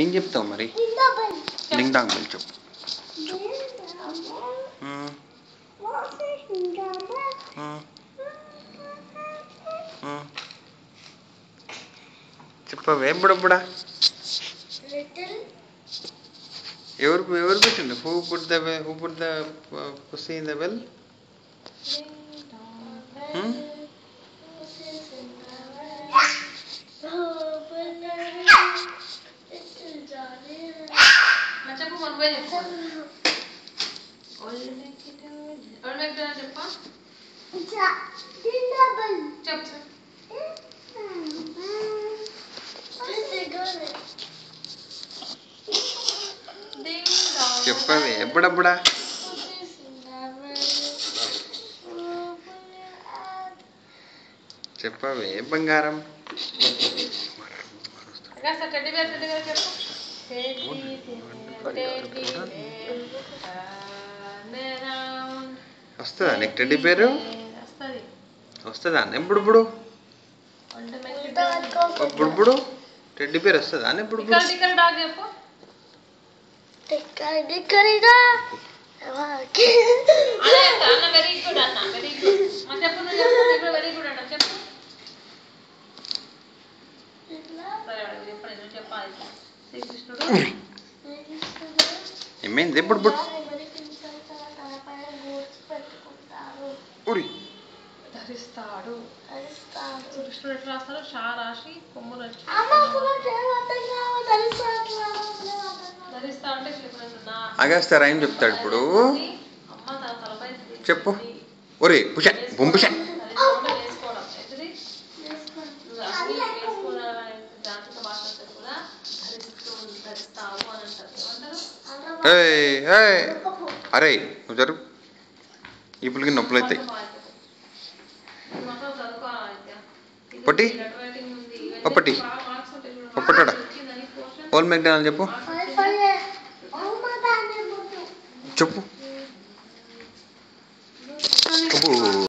ఏం చెప్తావు మరి? డింగ్ డాంగ్ బెల్ చెప్పు. చెప్పవే బుడబుడా. ఎవరు పెట్టిండు? Who put the pussy in the well? చెప్పు మన చెప్పా చెప్పు చెప్పవే బుడబుడా. చెప్పవే బంగారం. వస్తుందా నీకు టెడ్డీ పేరు? వస్తుందా అన్న బుడుబుడు? బుడుబుడు టెడ్డీ పేరు వస్తుందా అన్న బుడుబుడు? ఏమైంది ఎప్పుడు ధరిస్తాడు. కృష్ణుడు ఎట్లా రాస్తాడు? షా రాసి కొమ్ములు వచ్చి ధరిస్తా అంటే అగస్త్య ఏం చెప్తాడు ఇప్పుడు? చెప్పు. ఒరే పుష బొంపుష. అరే నువ్వు జరుగు. ఈ పులికి నొప్పులు అవుతాయి. పొట్టి ఒప్పటి ఒప్పటాడా ఓల్ మెక్డానల్డ్ చెప్పు. చెప్పు.